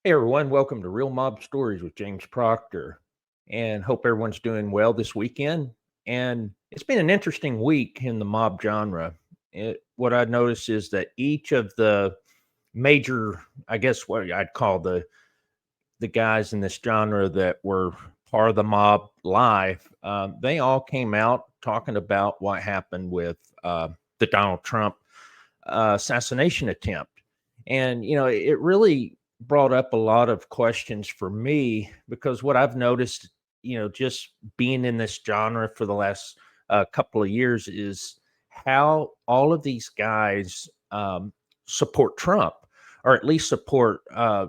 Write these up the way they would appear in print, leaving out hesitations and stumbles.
Hey everyone, welcome to Real Mob Stories with James Proctor. And hope everyone's doing well this weekend. And it's been an interesting week in the mob genre. What I noticed is that each of the major, I guess what I'd call the guys in this genre that were part of the mob live, they all came out talking about what happened with the Donald Trump assassination attempt. And, it really brought up a lot of questions for me because what I've noticed, just being in this genre for the last couple of years is how all of these guys support Trump or at least support, a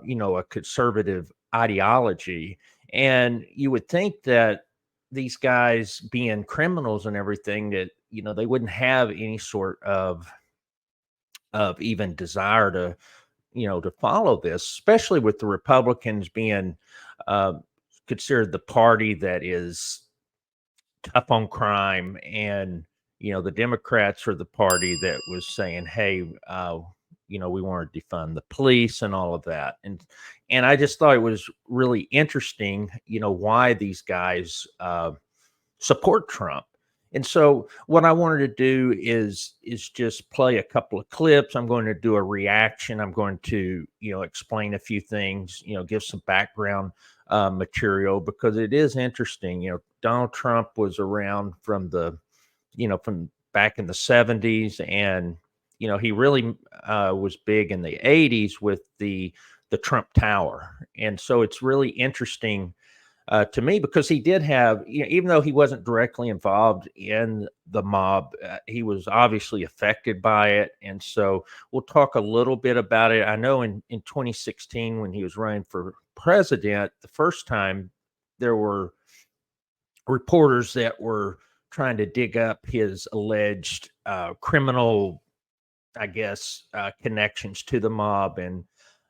conservative ideology. And you would think that these guys being criminals and everything that, they wouldn't have any sort of even desire to follow this, especially with the Republicans being uh, considered the party that is tough on crime, and the Democrats are the party that was saying, "Hey, we want to defund the police and all of that." And I just thought it was really interesting, why these guys support Trump. And so what I wanted to do is just play a couple of clips. I'm going to do a reaction. I'm going to, explain a few things, give some background material because it is interesting. Donald Trump was around from back in the 70s, and he really was big in the 80s with the Trump Tower. And so it's really interesting to me because he did have, even though he wasn't directly involved in the mob, he was obviously affected by it. And so we'll talk a little bit about it. I know in 2016, when he was running for president the first time, there were reporters that were trying to dig up his alleged criminal, I guess, connections to the mob. And,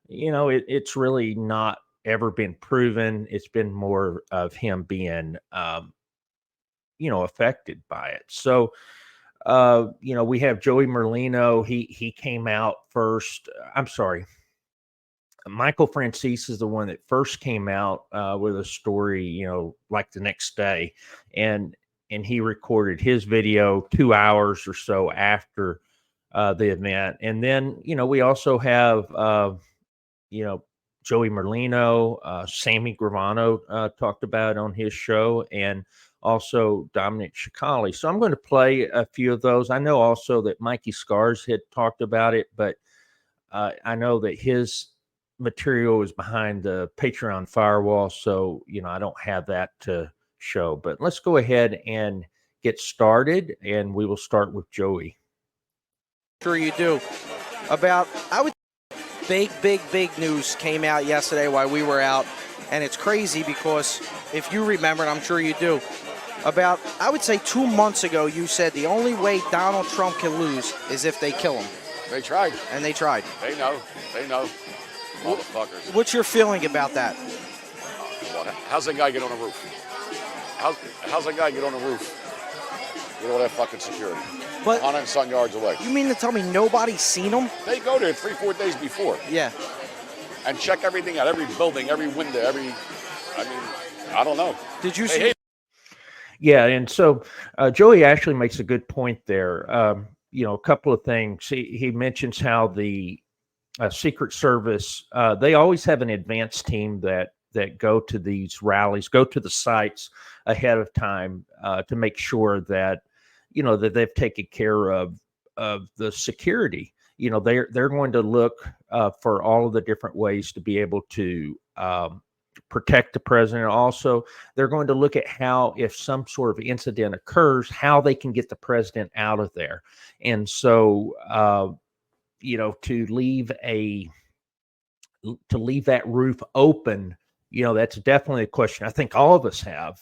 it's really not ever been proven. It's been more of him being, affected by it. So, we have Joey Merlino. He came out first. I'm sorry. Michael Franzese is the one that first came out with a story, like the next day, and he recorded his video 2 hours or so after the event. And then, we also have, you know, Joey Merlino, Sammy Gravano talked about on his show, and also Dominic Shikali. So I'm going to play a few of those. I know also that Mikey Scars had talked about it, but I know that his material is behind the Patreon firewall, so I don't have that to show. But let's go ahead and get started, and we will start with Joey. Sure you do. Big news came out yesterday while we were out, and it's crazy because if you remember, and I'm sure you do, about, I would say 2 months ago, you said the only way Donald Trump can lose is if they kill him. They tried. And they tried. They know. Motherfuckers. What's your feeling about that? How's that guy get on a roof? How's that guy get on a roof with all that fucking security? But 100 and some yards away. You mean to tell me nobody's seen him? They go there 3-4 days before. Yeah. And check everything out, every building, every window, I don't know. Did you see? Yeah, and so Joey actually makes a good point there. A couple of things. He mentions how the Secret Service, they always have an advance team that go to these rallies, go to the sites ahead of time to make sure that that they've taken care of the security. They're going to look for all of the different ways to be able to protect the president. Also, they're going to look at how, if some sort of incident occurs, how they can get the president out of there. And so, to leave that roof open, that's definitely a question I think all of us have,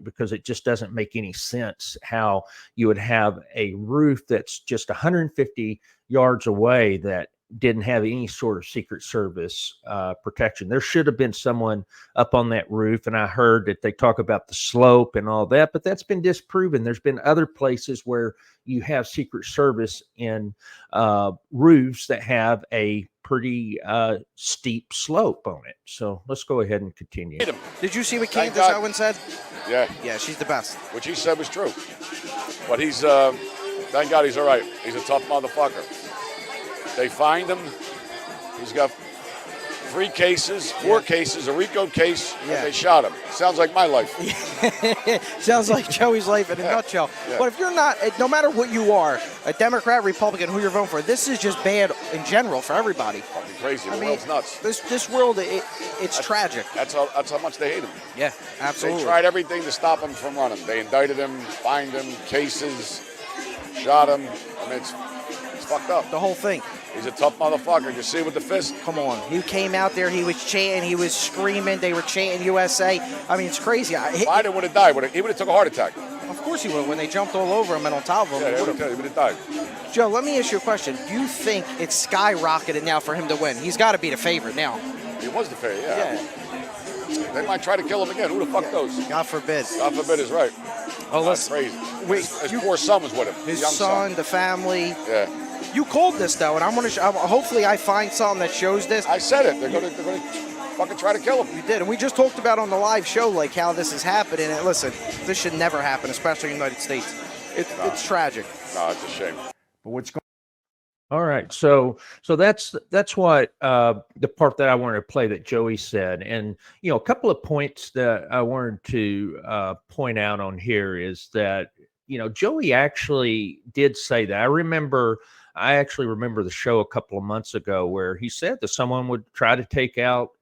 because it just doesn't make any sense how you would have a roof that's just 150 yards away that didn't have any sort of Secret Service protection. There should have been someone up on that roof, and I heard that they talk about the slope and all that, but that's been disproven. There's been other places where you have Secret Service in roofs that have a pretty steep slope on it. So let's go ahead and continue. Did you see what Thank Candace God. Owen said? Yeah, Yeah, she's the best. what he said was true. But he's, thank God he's all right. He's a tough motherfucker. They find him. He's got 4 cases, a RICO case, Yeah. and they shot him. Sounds like my life. Sounds like Joey's life in a nutshell. Yeah. But if you're not, no matter what you are, a Democrat, Republican, who you're voting for, this is just bad in general for everybody. Fucking crazy. The I mean, world's nuts. This world, it's tragic. That's how much they hate him. Yeah, absolutely. They tried everything to stop him from running. They indicted him, fined him, cases, shot him. I mean, it's fucked up. The whole thing. He's a tough motherfucker. You see with the fist. Come on. He came out there, he was chanting, he was screaming, they were chanting USA. I mean, it's crazy. Biden would have died. He would have took a heart attack. Of course he would. When they jumped all over him and on top of him, Yeah, he he would have. would have died. Joe, let me ask you a question. Do you think it's skyrocketed now for him to win? He's got to be the favorite now. He was the favorite, yeah. They might try to kill him again. Who the fuck knows? God forbid. God forbid is right. Oh, That's listen. crazy. His poor son was with him. His young son, the family. Yeah. You called this though, and I'm gonna. Hopefully, I find something that shows this. I said it. They're gonna fucking try to kill him. You did, and we just talked about on the live show like how this is happening. And listen, this should never happen, especially in the United States. It's tragic. No, it's a shame. But what's going All right, so that's what the part that I wanted to play that Joey said, and a couple of points that I wanted to point out on here is that Joey actually did say that. I actually remember the show a couple of months ago where he said that someone would try to take out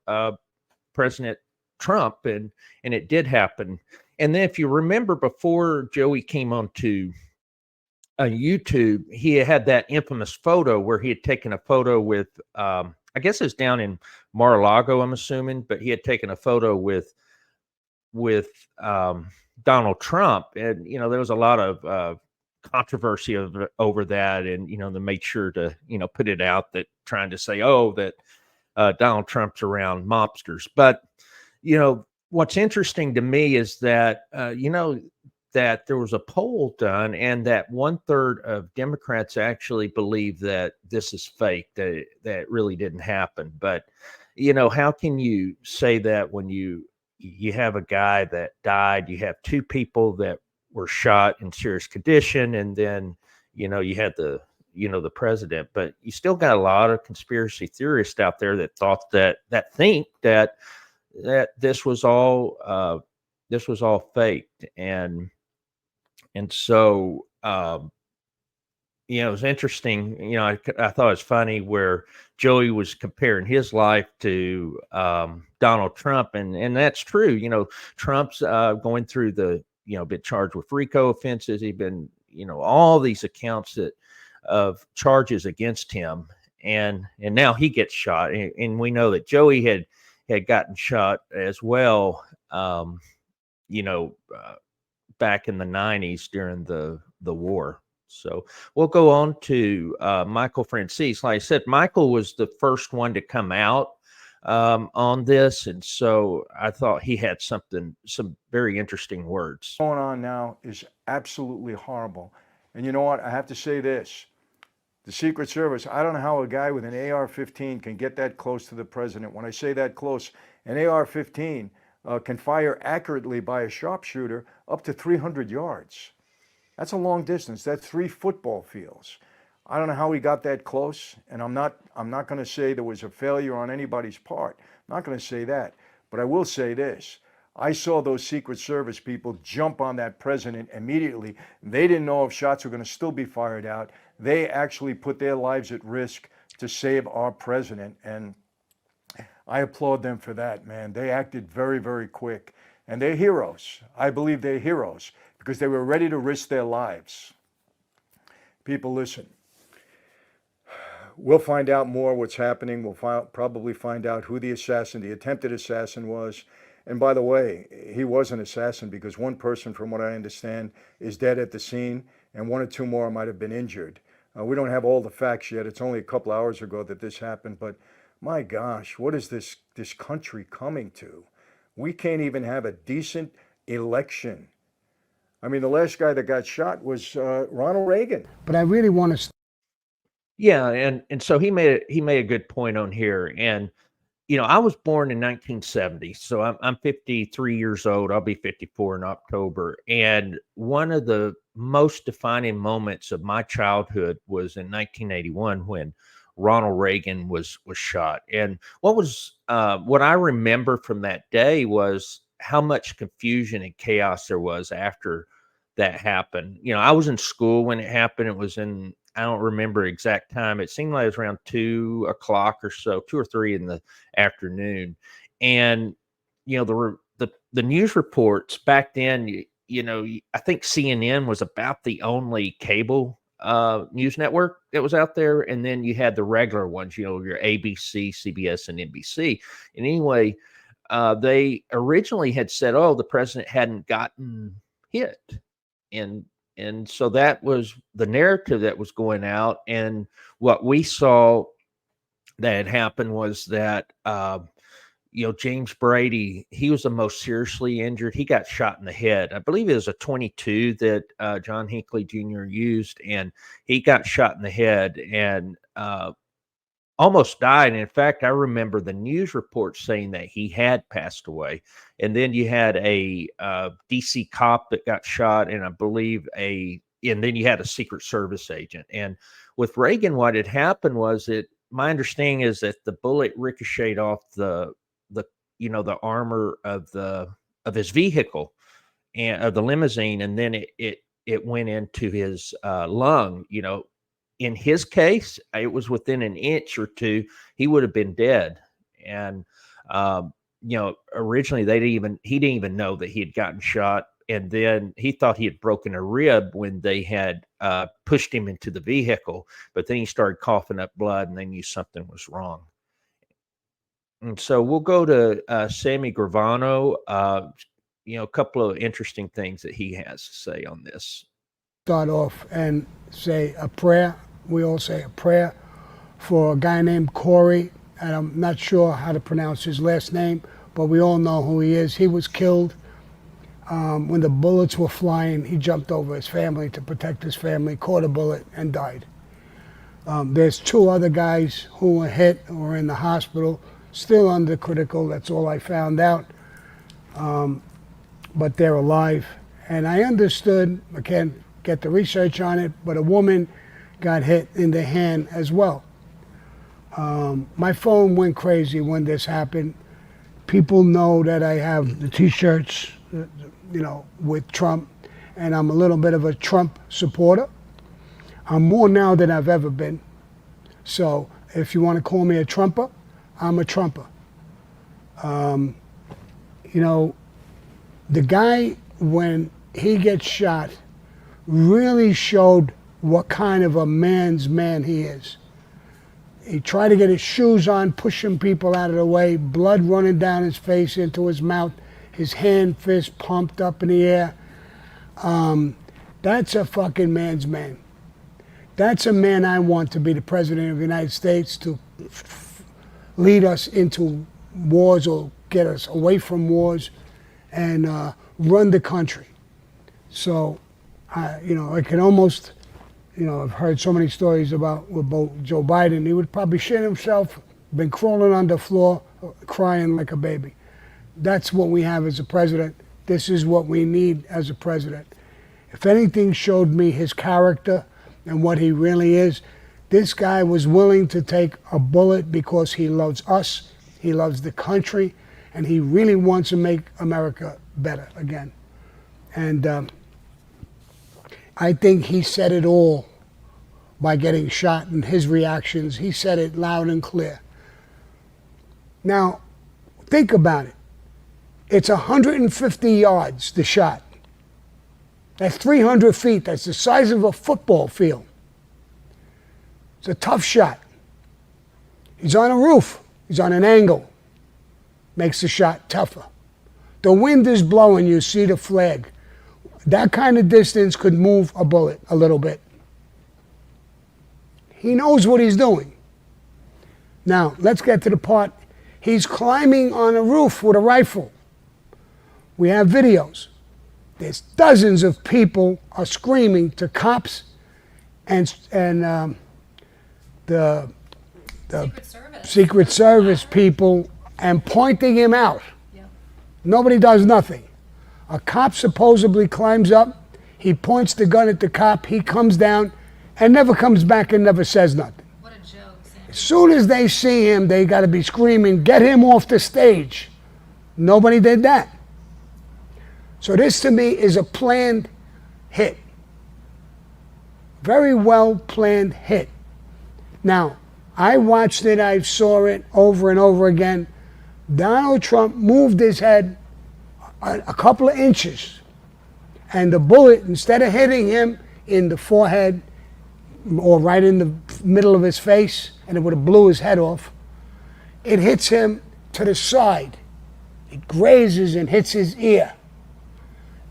President Trump, and it did happen. And then if you remember, before Joey came onto YouTube, he had that infamous photo where he had taken a photo with, I guess it's down in Mar-a-Lago, I'm assuming, but he had taken a photo with Donald Trump, and there was a lot of controversy over that, and they made sure to put it out that trying to say, that Donald Trump's around mobsters. But what's interesting to me is that that there was a poll done, and that 1/3 of Democrats actually believe that this is fake, that it really didn't happen. But how can you say that when you have a guy that died, you have 2 people that were shot in serious condition, and then you had the president, but you still got a lot of conspiracy theorists out there that thought that think that this was all faked, and so it was interesting. I thought it was funny where Joey was comparing his life to Donald Trump, and that's true. Trump's going through been charged with RICO offenses. He's been, all these accounts of charges against him, and now he gets shot, and we know that Joey had gotten shot as well. Back in the 90s during the war. So we'll go on to Michael Franzese. Like I said, Michael was the first one to come out on this, and so I thought he had some very interesting words. on now is absolutely horrible. And you know what? I have to say this. The Secret Service, I don't know how a guy with an AR-15 can get that close to the president. When I say that close, an AR-15 can fire accurately by a sharpshooter up to 300 yards. That's a long distance. That's 3 football fields. I don't know how he got that close, and I'm not going to say there was a failure on anybody's part. I'm not going to say that. But I will say this. I saw those Secret Service people jump on that president immediately. They didn't know if shots were going to still be fired out. They actually put their lives at risk to save our president, and I applaud them for that, man. They acted very, very quick. And they're heroes. I believe they're heroes because they were ready to risk their lives. People, listen. We'll find out more what's happening. We'll probably find out who the attempted assassin was. And by the way, he was an assassin because one person, from what I understand, is dead at the scene, and 1 or 2 more might have been injured. We don't have all the facts yet. It's only a couple hours ago that this happened, but my gosh, what is this country coming to? We can't even have a decent election. I mean, the last guy that got shot was Ronald Reagan. But I really want to. Yeah, and so he made a good point on here. And I was born in 1970, so I'm 53 years old. I'll be 54 in October. And one of the most defining moments of my childhood was in 1981 when Ronald Reagan was shot. And what I remember from that day was how much confusion and chaos there was after that happened. I was in school when it happened. It was in, I don't remember exact time. It seemed like it was around 2 o'clock or so, 2 or 3 in the afternoon. And the news reports back then, I think CNN was about the only cable news network that was out there, and then you had the regular ones, your ABC, CBS, and NBC. And anyway, they originally had said, "Oh, the president hadn't gotten hit," and so that was the narrative that was going out. And what we saw that had happened was that James Brady, he was the most seriously injured. He got shot in the head. I believe it was a 22 that John Hinckley Jr. used, and he got shot in the head and almost died. And in fact, I remember the news reports saying that he had passed away. And then you had a DC cop that got shot, and I believe and then you had a Secret Service agent. And with Reagan, what had happened was that my understanding is that the bullet ricocheted off the armor of his vehicle and of the limousine, and then it went into his lung. In his case, it was within an inch or two, he would have been dead. And originally he didn't even know that he had gotten shot, and then he thought he had broken a rib when they had pushed him into the vehicle. But then he started coughing up blood, and they knew something was wrong. And so we'll go to Sammy Gravano. A couple of interesting things that he has to say on this. Start off and say a prayer. We all say a prayer for a guy named Corey, and I'm not sure how to pronounce his last name, but we all know who he is. He was killed when the bullets were flying. He jumped over his family to protect his family, caught a bullet, and died. There's 2 other guys who were hit or were in the hospital, still under critical. That's all I found out. But they're alive. And I understood, I can't get the research on it, but a woman got hit in the hand as well. My phone went crazy when this happened. People know that I have the t-shirts, with Trump, and I'm a little bit of a Trump supporter. I'm more now than I've ever been. So if you want to call me a Trumper, I'm a Trumper. The guy, when he gets shot, really showed what kind of a man's man he is. He tried to get his shoes on, pushing people out of the way, blood running down his face into his mouth, his hand, fist pumped up in the air. That's a fucking man's man. That's a man I want to be the president of the United States, to lead us into wars or get us away from wars and run the country. So, I can almost, I've heard so many stories about Joe Biden. He would probably shit himself, been crawling on the floor, crying like a baby. That's what we have as a president. This is what we need as a president. If anything showed me his character and what he really is, this guy was willing to take a bullet because he loves us, he loves the country, and he really wants to make America better again. And I think he said it all by getting shot, and his reactions, he said it loud and clear. Now, think about it. It's 150 yards, the shot. That's 300 feet. That's the size of a football field. It's a tough shot. He's on a roof. He's on an angle. Makes the shot tougher. The wind is blowing. You see the flag. That kind of distance could move a bullet a little bit. He knows what he's doing. Now, let's get to the part. He's climbing on a roof with a rifle. We have videos. There's dozens of people are screaming to cops and the Secret Service people and pointing him out. Yep. Nobody does nothing. A cop supposedly climbs up. He points the gun at the cop. He comes down and never comes back and never says nothing. What a joke, Sam. As soon as they see him, they got to be screaming, "Get him off the stage." Nobody did that. So this to me is a planned hit. Very well planned hit. Now, I watched it, I saw it over and over again. Donald Trump moved his head a couple of inches, and the bullet, instead of hitting him in the forehead or right in the middle of his face, and it would have blew his head off, it hits him to the side. It grazes and hits his ear.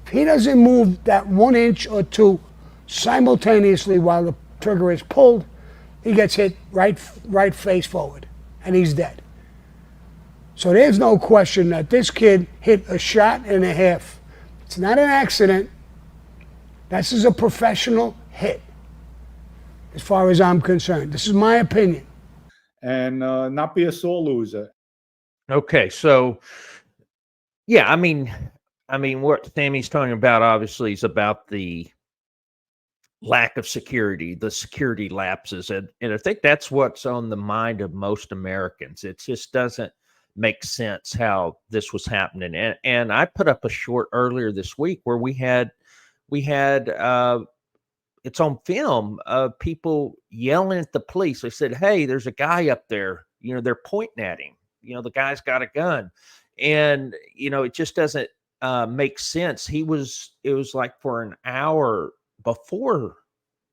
If he doesn't move that 1 inch or two simultaneously while the trigger is pulled, he gets hit right face forward, and he's dead. So there's no question that this kid hit a shot and a half. It's not an accident. This is a professional hit, as far as I'm concerned. This is my opinion. And not be a sore loser. Okay, so yeah, I mean, what Sammy's talking about obviously is about the lack of security, the security lapses, and I think that's what's on the mind of most Americans. It just doesn't make sense how this was happening. And I put up a short earlier this week where we had it's on film of people yelling at the police. They said, "Hey, there's a guy up there. You know, they're pointing at him. You know, the guy's got a gun." And, you know, it just doesn't make sense. It was like for an hour before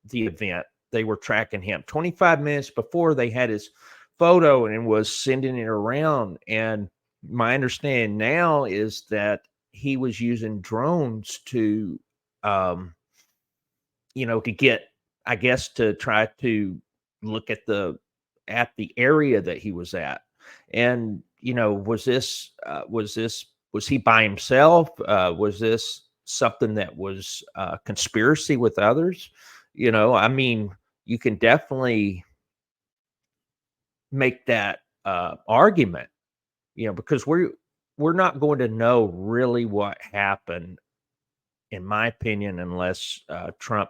the event, they were tracking him. 25 minutes before, they had his photo and was sending it around. And my understanding now is that he was using drones to, to get, I guess, to try to look at the area that he was at. And, you know, was he by himself? Was this something that was conspiracy with others? You know, I mean, you can definitely make that argument, you know, because we're not going to know really what happened, in my opinion, unless Trump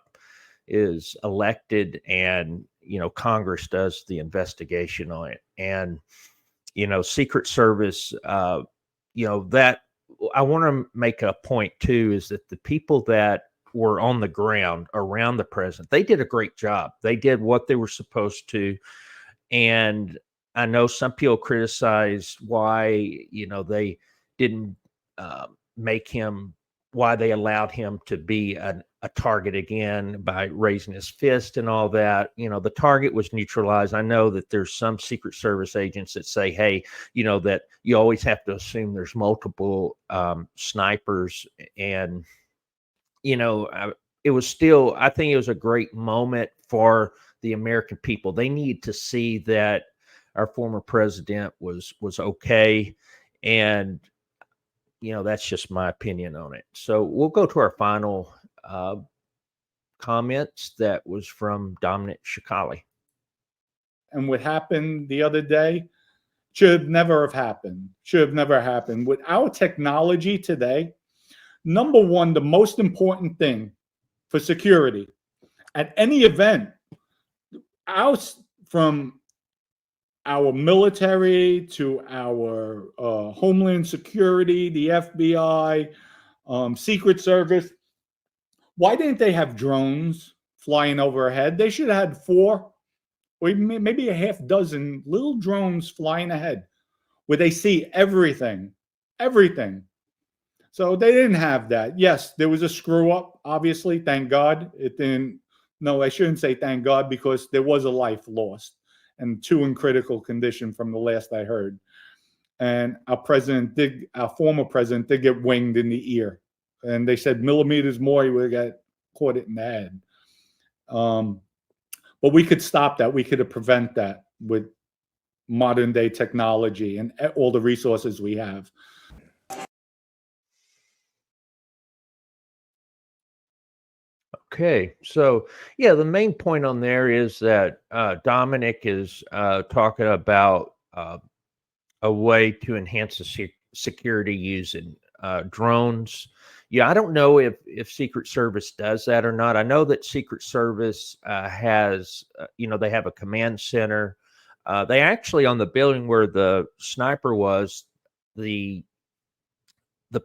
is elected and, you know, Congress does the investigation on it. And, you know, Secret Service, you know, that I want to make a point too, is that the people that were on the ground around the president, they did a great job. They did what they were supposed to. And I know some people criticize why, you know, they didn't why they allowed him to be a target again by raising his fist and all that. You know, the target was neutralized. I know that there's some Secret Service agents that say, hey, you know, that you always have to assume there's multiple snipers. And, you know, I think it was a great moment for the American people. They need to see that our former president was okay. And, you know, that's just my opinion on it. So we'll go to our final comments. That was from Dominic Shikali. And what happened the other day should never have happened. Should have never happened. With our technology today, number one, the most important thing for security at any event, from our military to our Homeland Security, the FBI, Secret Service. Why didn't they have drones flying overhead? They should have had 4 or maybe a half dozen little drones flying ahead where they see everything. So they didn't have that. Yes, there was a screw up, obviously. Thank God it didn't. No, I shouldn't say thank God, because there was a life lost and 2 in critical condition from the last I heard. And our former president did get winged in the ear. And they said millimeters more, he would have got caught it in the head. But we could stop that. We could prevent that with modern day technology and all the resources we have. Okay, so yeah, the main point on there is that Dominic is talking about a way to enhance the security using drones. Yeah, I don't know if Secret Service does that or not. I know that Secret Service has, they have a command center. They actually, on the building where the sniper was, the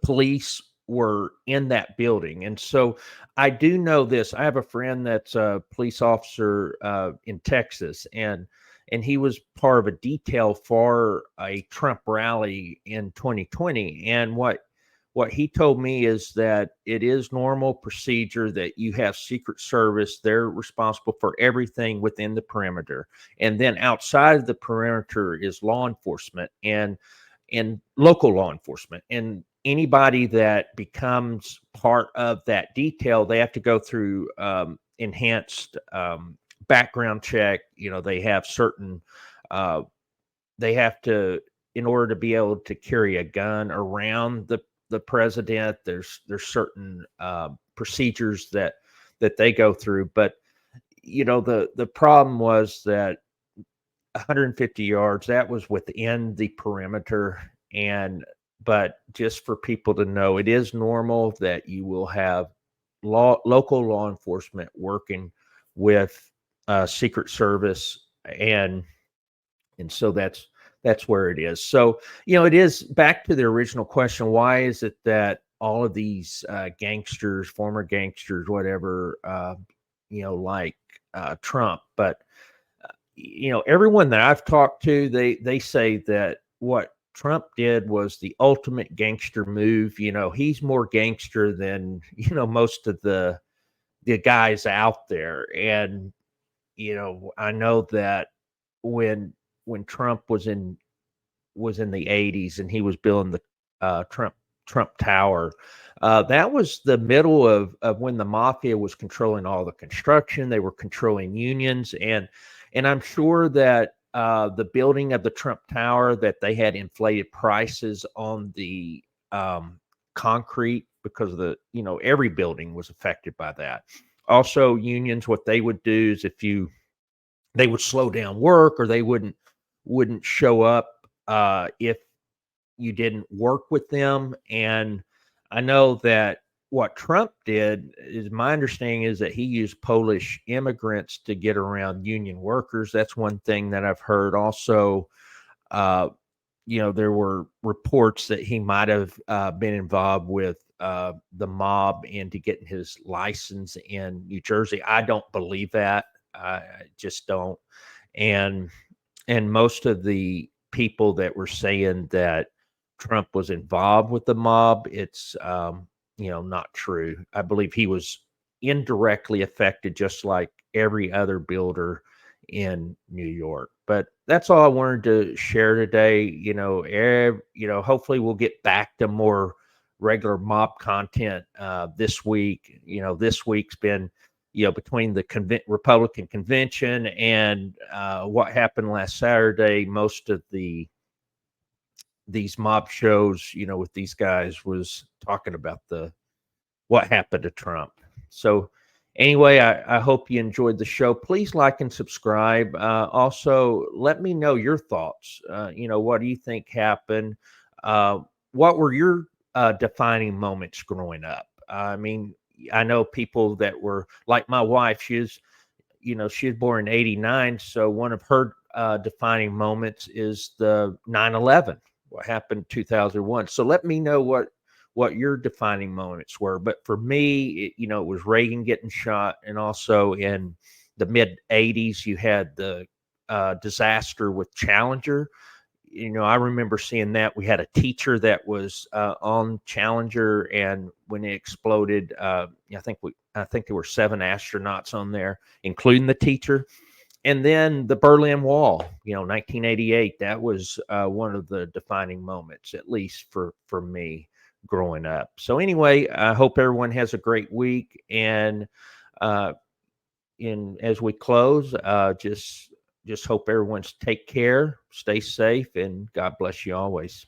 police were in that building. And so I do know this. I have a friend that's a police officer in Texas, and he was part of a detail for a Trump rally in 2020. And what he told me is that it is normal procedure that you have Secret Service. They're responsible for everything within the perimeter. And then outside of the perimeter is law enforcement and local law enforcement. And anybody that becomes part of that detail, they have to go through enhanced background check. They have certain, they have to, in order to be able to carry a gun around the president, there's certain procedures that they go through. But the problem was that 150 yards, that was within the perimeter. But just for people to know, it is normal that you will have local law enforcement working with Secret Service, and so that's where it is. So it is back to the original question: why is it that all of these gangsters, former gangsters, whatever, like Trump, but everyone that I've talked to, they say that what Trump did was the ultimate gangster move. He's more gangster than most of the guys out there. And I know that when Trump was in the 80s and he was building the Trump Tower, that was the middle of when the mafia was controlling all the construction. They were controlling unions, and I'm sure that the building of the Trump Tower, that they had inflated prices on the concrete because of the, every building was affected by that. Also, unions, what they would do is they would slow down work, or they wouldn't show up if you didn't work with them. And I know that what Trump did, is my understanding, is that he used Polish immigrants to get around union workers. That's one thing that I've heard. Also, there were reports that he might have been involved with the mob into getting his license in New Jersey. I don't believe that. I just don't. And most of the people that were saying that Trump was involved with the mob, it's not true. I believe he was indirectly affected, just like every other builder in New York. But that's all I wanted to share today. Hopefully we'll get back to more regular mob content this week. This week's been between the Republican convention and what happened last Saturday. Most of these mob shows, with these guys, was talking about what happened to Trump. So anyway, I hope you enjoyed the show. Please like and subscribe. Also, let me know your thoughts. What do you think happened? What were your defining moments growing up? I mean, I know people that were like my wife. She was born in '89. So one of her defining moments is the 9/11. What happened in 2001. So let me know what your defining moments were. But for me, it was Reagan getting shot. And also in the mid 80s, you had the disaster with Challenger. I remember seeing that. We had a teacher that was on Challenger, and when it exploded, I think there were 7 astronauts on there, including the teacher. And then the Berlin Wall, 1988, that was one of the defining moments, at least for me growing up. So anyway, I hope everyone has a great week, and as we close, just hope everyone's take care, stay safe, and God bless you always.